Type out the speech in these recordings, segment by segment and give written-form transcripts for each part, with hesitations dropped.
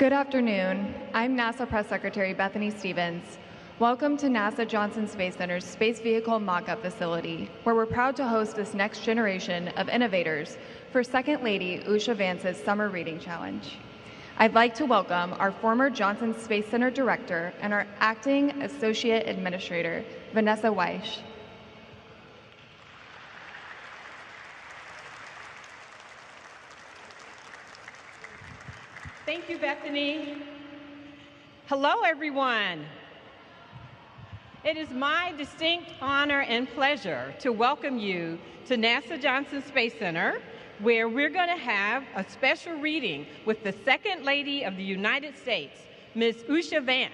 Good afternoon. I'm NASA Press Secretary Bethany Stevens. Welcome to NASA Johnson Space Center's Space Vehicle Mock-Up Facility, where we're proud to host this next generation of innovators for Second Lady Usha Vance's Summer Reading Challenge. I'd like to welcome our former Johnson Space Center Director and our Acting Associate Administrator, Vanessa Weish. Thank you, Bethany. Hello, everyone. It is my distinct honor and pleasure to welcome you to NASA Johnson Space Center, where we're going to have a special reading with the Second Lady of the United States, Ms. Usha Vance.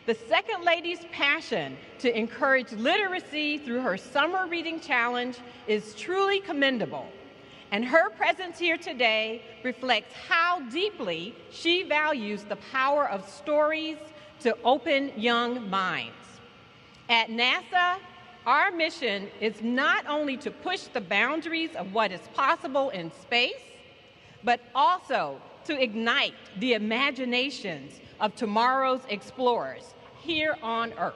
The Second Lady's passion to encourage literacy through her Summer Reading Challenge is truly commendable. And her presence here today reflects how deeply she values the power of stories to open young minds. At NASA, our mission is not only to push the boundaries of what is possible in space, but also to ignite the imaginations of tomorrow's explorers here on Earth.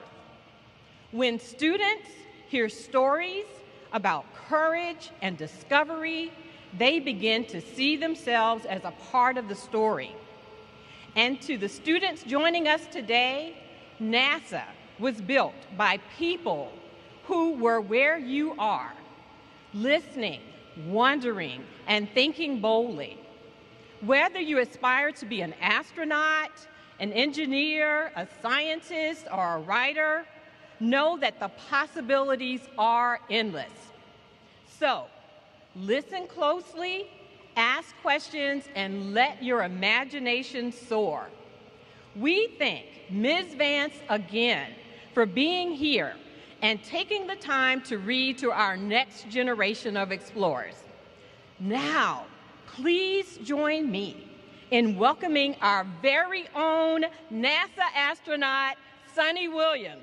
When students hear stories about courage and discovery, they begin to see themselves as a part of the story. And to the students joining us today, NASA was built by people who were where you are, listening, wondering, and thinking boldly. Whether you aspire to be an astronaut, an engineer, a scientist, or a writer, know that the possibilities are endless. So, listen closely, ask questions, and let your imagination soar. We thank Ms. Vance again for being here and taking the time to read to our next generation of explorers. Now, please join me in welcoming our very own NASA astronaut, Suni Williams.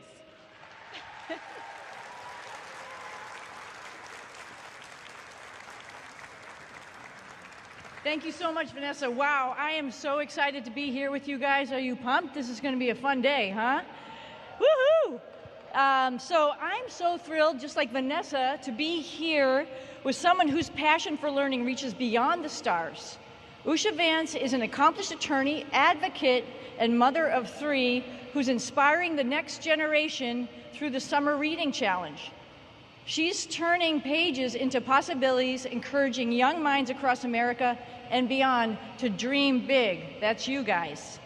Thank you so much, Vanessa. Wow, I am so excited to be here with you guys. Are you pumped? This is going to be a fun day, huh? Woohoo! So I'm so thrilled, just like Vanessa, to be here with someone whose passion for learning reaches beyond the stars. Usha Vance is an accomplished attorney, advocate, and mother of three who's inspiring the next generation through the Summer Reading Challenge. She's turning pages into possibilities, encouraging young minds across America and beyond to dream big. That's you guys.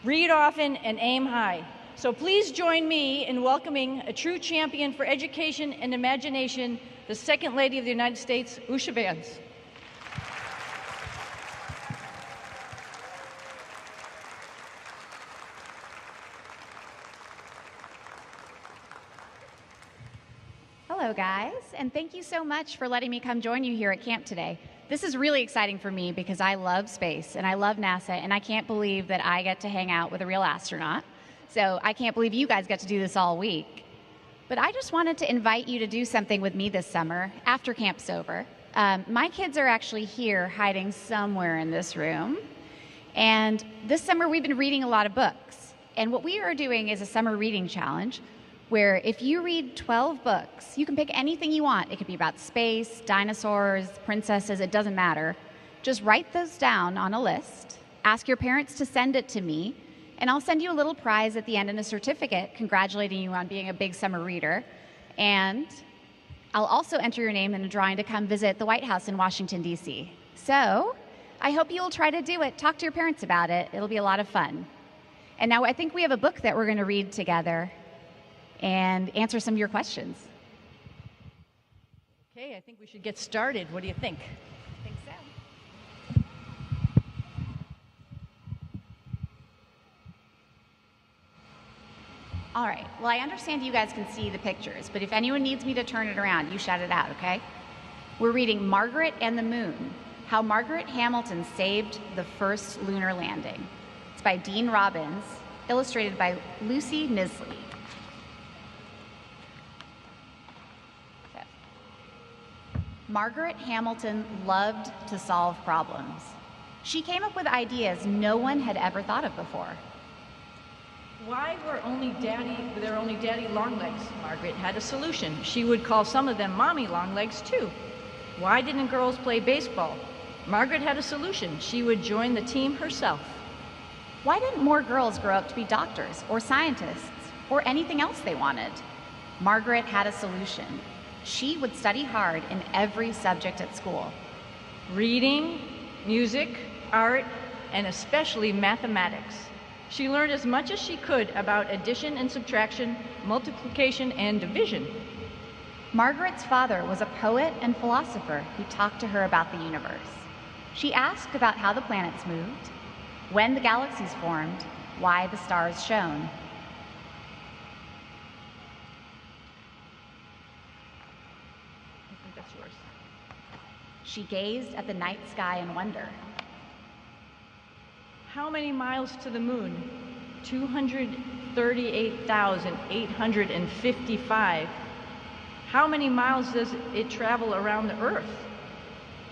Read often and aim high. So please join me in welcoming a true champion for education and imagination, the Second Lady of the United States, Usha Vance. Hello, guys, and thank you so much for letting me come join you here at camp today. This is really exciting for me because I love space and I love NASA, and I can't believe that I get to hang out with a real astronaut. So I can't believe you guys get to do this all week. But I just wanted to invite you to do something with me this summer after camp's over. My kids are actually here hiding somewhere in this room. And this summer we've been reading a lot of books. And what we are doing is a summer reading challenge where if you read 12 books, you can pick anything you want. It could be about space, dinosaurs, princesses, it doesn't matter. Just write those down on a list, ask your parents to send it to me, and I'll send you a little prize at the end and a certificate congratulating you on being a big summer reader. And I'll also enter your name in a drawing to come visit the White House in Washington, D.C. So I hope you'll try to do it. Talk to your parents about it. It'll be a lot of fun. And now I think we have a book that we're going to read together and answer some of your questions. Okay, I think we should get started. What do you think? I think so. All right, well, I understand you guys can see the pictures, but if anyone needs me to turn it around, you shout it out, okay? We're reading Margaret and the Moon, How Margaret Hamilton Saved the First Lunar Landing. It's by Dean Robbins, illustrated by Lucy Nisley. Margaret Hamilton loved to solve problems. She came up with ideas no one had ever thought of before. Why were there only daddy longlegs? Margaret had a solution. She would call some of them mommy longlegs too. Why didn't girls play baseball? Margaret had a solution. She would join the team herself. Why didn't more girls grow up to be doctors or scientists or anything else they wanted? Margaret had a solution. She would study hard in every subject at school. Reading, music, art, and especially mathematics. She learned as much as she could about addition and subtraction, multiplication and division. Margaret's father was a poet and philosopher who talked to her about the universe. She asked about how the planets moved, when the galaxies formed, why the stars shone. I think that's yours. She gazed at the night sky in wonder. How many miles to the moon? 238,855. How many miles does it travel around the Earth?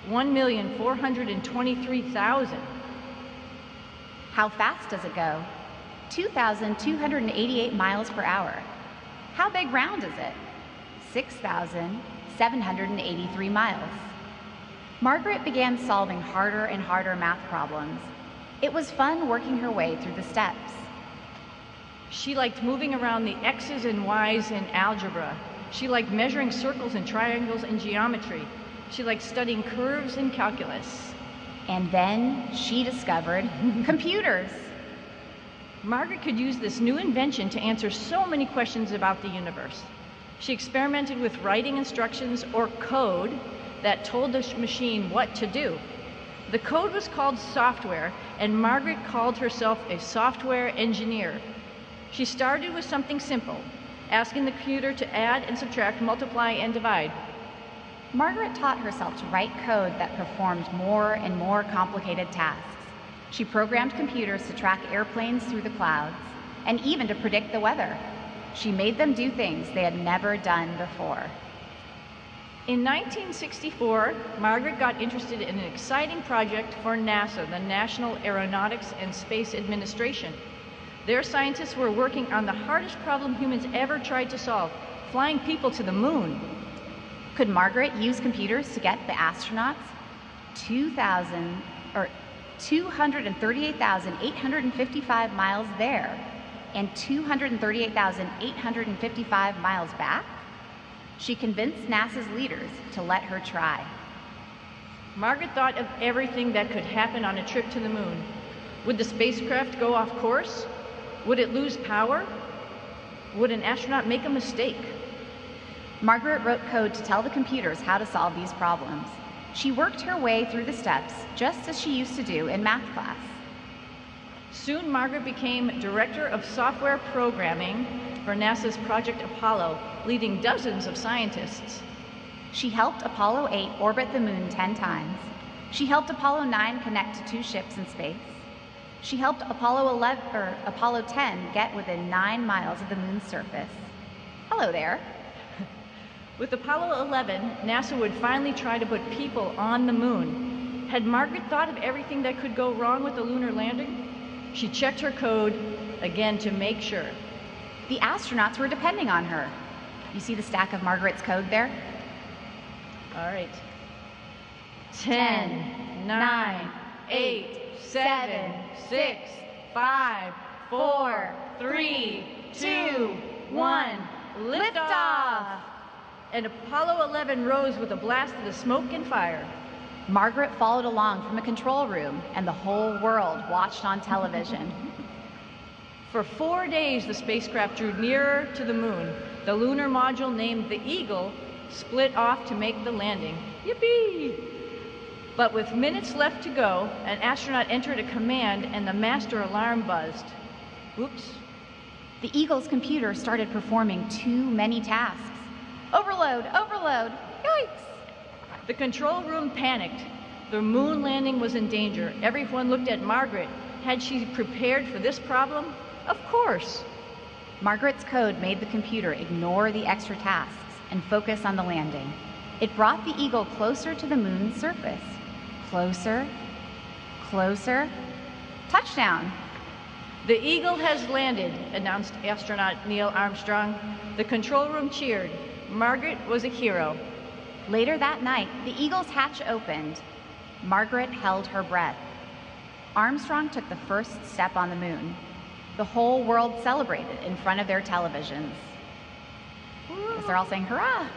1,423,000. How fast does it go? 2,288 miles per hour. How big round is it? 6,783 miles. Margaret began solving harder and harder math problems. It was fun working her way through the steps. She liked moving around the X's and Y's in algebra. She liked measuring circles and triangles in geometry. She liked studying curves in calculus. And then she discovered computers. Margaret could use this new invention to answer so many questions about the universe. She experimented with writing instructions or code that told the machine what to do. The code was called software, and Margaret called herself a software engineer. She started with something simple, asking the computer to add and subtract, multiply and divide. Margaret taught herself to write code that performed more and more complicated tasks. She programmed computers to track airplanes through the clouds and even to predict the weather. She made them do things they had never done before. In 1964, Margaret got interested in an exciting project for NASA, the National Aeronautics and Space Administration. Their scientists were working on the hardest problem humans ever tried to solve, flying people to the moon. Could Margaret use computers to get the astronauts 238,855 miles there and 238,855 miles back? She convinced NASA's leaders to let her try. Margaret thought of everything that could happen on a trip to the moon. Would the spacecraft go off course? Would it lose power? Would an astronaut make a mistake? Margaret wrote code to tell the computers how to solve these problems. She worked her way through the steps just as she used to do in math class. Soon, Margaret became director of software programming for NASA's Project Apollo, leading dozens of scientists. She helped Apollo 8 orbit the moon 10 times. She helped Apollo 9 connect to 2 ships in space. She helped Apollo 10 get within 9 miles of the moon's surface. Hello there. With Apollo 11, NASA would finally try to put people on the moon. Had Margaret thought of everything that could go wrong with the lunar landing? She checked her code again to make sure. The astronauts were depending on her. You see the stack of Margaret's code there? All right. 10, 9, 8, 7, 6, 5, 4, 3, 2, 1. Liftoff! And Apollo 11 rose with a blast of the smoke and fire. Margaret followed along from the control room, and the whole world watched on television. For 4 days, the spacecraft drew nearer to the moon. The lunar module, named the Eagle, split off to make the landing. Yippee! But with minutes left to go, an astronaut entered a command and the master alarm buzzed. Oops. The Eagle's computer started performing too many tasks. Overload, overload, yikes! The control room panicked. The moon landing was in danger. Everyone looked at Margaret. Had she prepared for this problem? Of course. Margaret's code made the computer ignore the extra tasks and focus on the landing. It brought the Eagle closer to the moon's surface. Closer, Closer. Touchdown. The Eagle has landed, announced astronaut Neil Armstrong. The control room cheered. Margaret was a hero. Later that night, the Eagle's hatch opened. Margaret held her breath. Armstrong took the first step on the moon. The whole world celebrated in front of their televisions. As they're all saying, hurrah!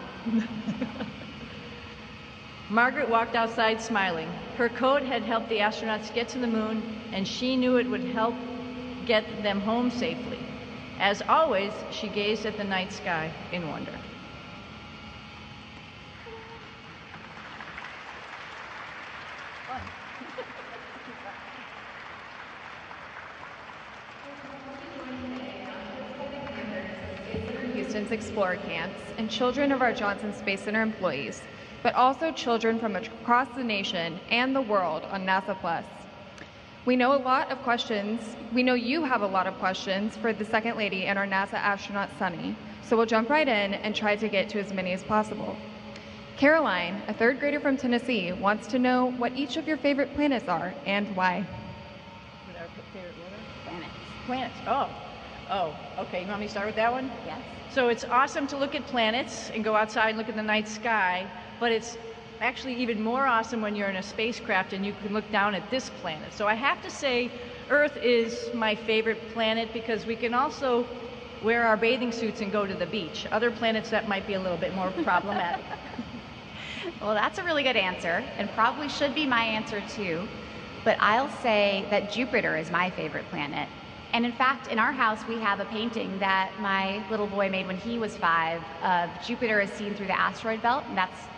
Margaret walked outside smiling. Her code had helped the astronauts get to the moon, and she knew it would help get them home safely. As always, she gazed at the night sky in wonder. Houston's Explorer camps and children of our Johnson Space Center employees, but also children from across the nation and the world on NASA Plus. We know you have a lot of questions for the Second Lady and our NASA astronaut Suni, so we'll jump right in and try to get to as many as possible. Caroline, a third grader from Tennessee, wants to know what each of your favorite planets are and why. What our favorite what are? Planets. Planets. Oh, okay. You want me to start with that one? Yes. So it's awesome to look at planets and go outside and look at the night sky, but it's actually even more awesome when you're in a spacecraft and you can look down at this planet. So I have to say Earth is my favorite planet because we can also wear our bathing suits and go to the beach. Other planets, that might be a little bit more problematic. Well, that's a really good answer, and probably should be my answer too. But I'll say that Jupiter is my favorite planet. And in fact, in our house, we have a painting that my little boy made when he was 5 of Jupiter as seen through the asteroid belt, and that's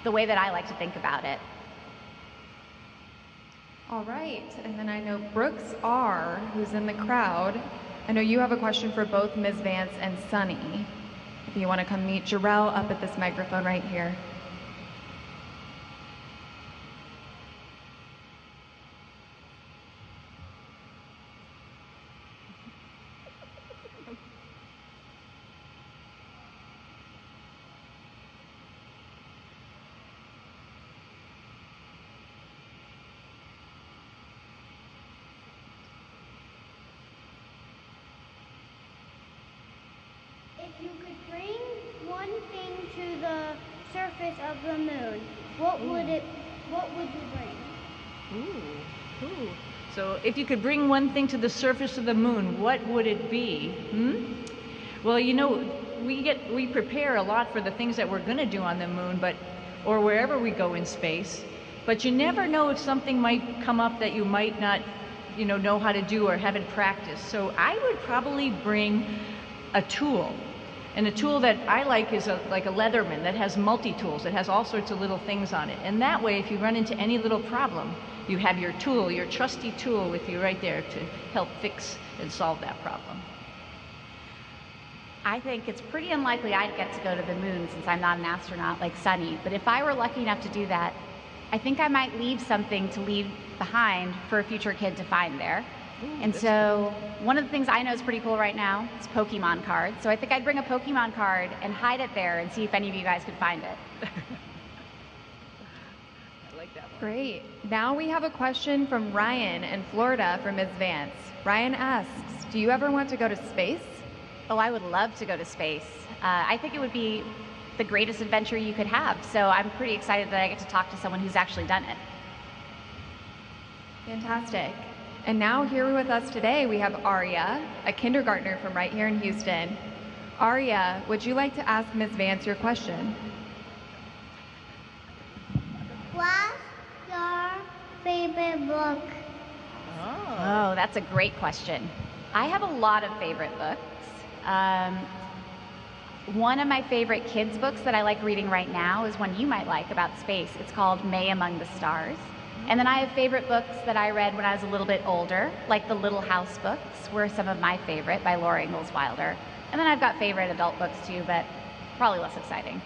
the way that I like to think about it. All right, and then I know Brooks R., who's in the crowd. I know you have a question for both Ms. Vance and Suni. If you want to come meet Jarrell up at this microphone right here. If you could bring one thing to the surface of the moon, what would you bring? Ooh. So if you could bring one thing to the surface of the moon, what would it be? Well, you know, we prepare a lot for the things that we're going to do on the moon, or wherever we go in space, but you never know if something might come up that you might not, know how to do or haven't practiced. So I would probably bring a tool. And a tool that I like is like a Leatherman that has multi-tools. It has all sorts of little things on it. And that way, if you run into any little problem, you have your tool, your trusty tool with you right there to help fix and solve that problem. I think it's pretty unlikely I'd get to go to the moon since I'm not an astronaut like Suni. But if I were lucky enough to do that, I think I might leave something to leave behind for a future kid to find there. And so one of the things I know is pretty cool right now is Pokemon cards. So I think I'd bring a Pokemon card and hide it there and see if any of you guys could find it. I like that one. Great. Now we have a question from Ryan in Florida for Ms. Vance. Ryan asks, do you ever want to go to space? Oh, I would love to go to space. I think it would be the greatest adventure you could have. So I'm pretty excited that I get to talk to someone who's actually done it. Fantastic. And now here with us today, we have Aria, a kindergartner from right here in Houston. Aria, would you like to ask Ms. Vance your question? What's your favorite book? Oh, that's a great question. I have a lot of favorite books. One of my favorite kids' books that I like reading right now is one you might like about space. It's called May Among the Stars. And then I have favorite books that I read when I was a little bit older, like the Little House books were some of my favorite by Laura Ingalls Wilder. And then I've got favorite adult books too, but probably less exciting.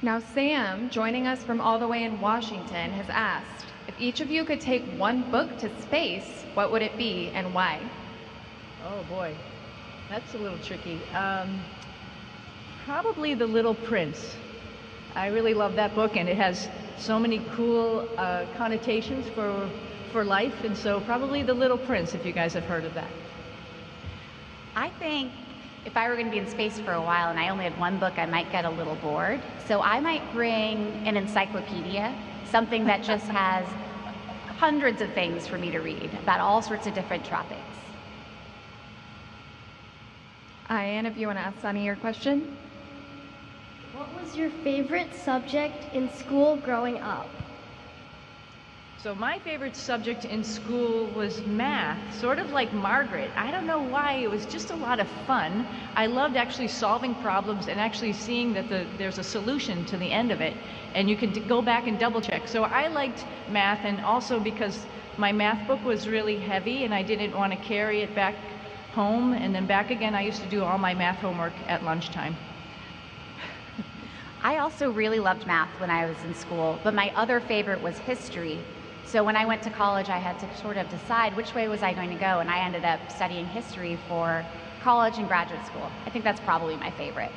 Now Sam, joining us from all the way in Washington, has asked, if each of you could take one book to space, what would it be and why? Oh boy, that's a little tricky. Probably The Little Prince. I really love that book, and it has so many cool connotations for life, and so probably The Little Prince, if you guys have heard of that. I think if I were going to be in space for a while and I only had one book, I might get a little bored. So I might bring an encyclopedia, something that just has hundreds of things for me to read about all sorts of different topics. Ian, if you want to ask Sunny your question. What was your favorite subject in school growing up? So my favorite subject in school was math, sort of like Margaret. I don't know why, it was just a lot of fun. I loved actually solving problems and actually seeing that there's a solution to the end of it, and you can go back and double check. So I liked math, and also because my math book was really heavy and I didn't want to carry it back home and then back again. I used to do all my math homework at lunchtime. I also really loved math when I was in school, but my other favorite was history. So when I went to college, I had to sort of decide which way was I going to go, and I ended up studying history for college and graduate school. I think that's probably my favorite.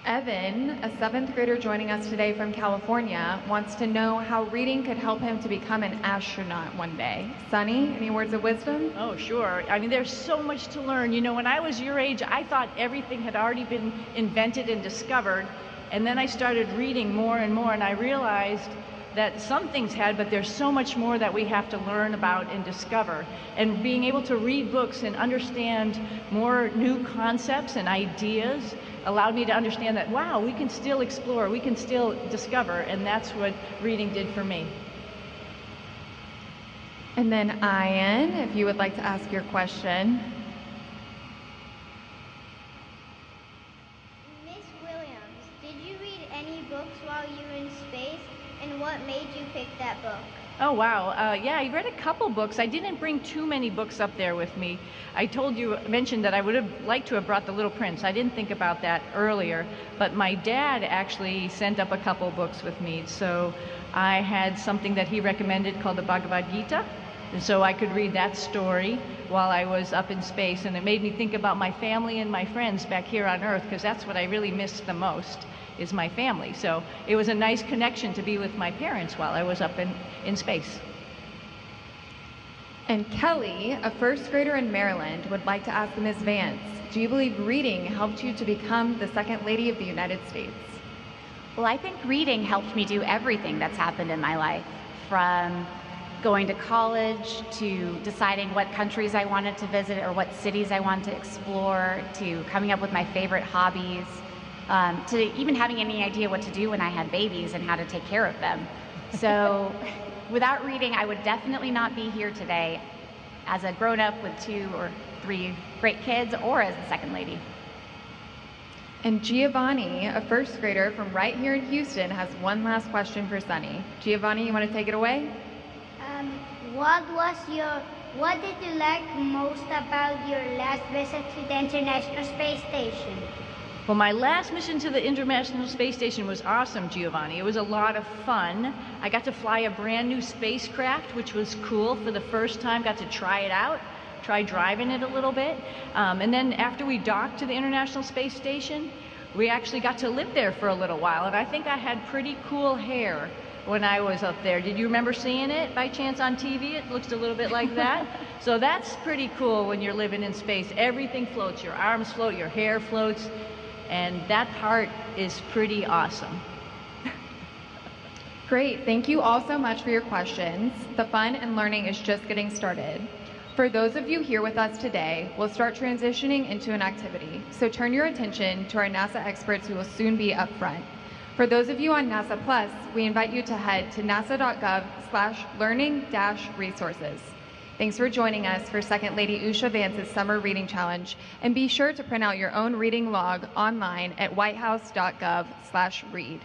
Evan, a 7th grader joining us today from California, wants to know how reading could help him to become an astronaut one day. Sunny, any words of wisdom? Oh, sure. I mean, there's so much to learn. You know, when I was your age, I thought everything had already been invented and discovered. And then I started reading more and more, and I realized that some things had, but there's so much more that we have to learn about and discover. And being able to read books and understand more new concepts and ideas allowed me to understand that, wow, we can still explore, we can still discover, and that's what reading did for me. And then Ian, if you would like to ask your question. While you were in space, and what made you pick that book? Oh, wow. Yeah, I read a couple books. I didn't bring too many books up there with me. I mentioned that I would have liked to have brought The Little Prince. I didn't think about that earlier, but my dad actually sent up a couple books with me. So I had something that he recommended called the Bhagavad Gita, and so I could read that story while I was up in space, and it made me think about my family and my friends back here on Earth, because that's what I really missed the most, is my family. So it was a nice connection to be with my parents while I was up in space. And Kelly, a 1st grader in Maryland, would like to ask Ms. Vance, do you believe reading helped you to become the 2nd Lady of the United States? Well, I think reading helped me do everything that's happened in my life, from going to college to deciding what countries I wanted to visit or what cities I wanted to explore, to coming up with my favorite hobbies, to even having any idea what to do when I had babies and how to take care of them. So without reading, I would definitely not be here today as a grown-up with 2 or 3 great kids, or as the 2nd lady. And Giovanni, a 1st grader from right here in Houston, has one last question for Sunny. Giovanni, you want to take it away? What did you like most about your last visit to the International Space Station? Well, my last mission to the International Space Station was awesome, Giovanni. It was a lot of fun. I got to fly a brand new spacecraft, which was cool for the first time. Got to try it out, try driving it a little bit. And then after we docked to the International Space Station, we actually got to live there for a little while. And I think I had pretty cool hair when I was up there. Did you remember seeing it by chance on TV? It looks a little bit like that. So that's pretty cool when you're living in space. Everything floats. Your arms float, your hair floats, and that part is pretty awesome. Great. Thank you all so much for your questions. The fun and learning is just getting started. For those of you here with us today, we'll start transitioning into an activity. So turn your attention to our NASA experts who will soon be up front. For those of you on NASA Plus, we invite you to head to nasa.gov/learning-resources. Thanks for joining us for 2nd Lady Usha Vance's Summer Reading Challenge, and be sure to print out your own reading log online at whitehouse.gov/read.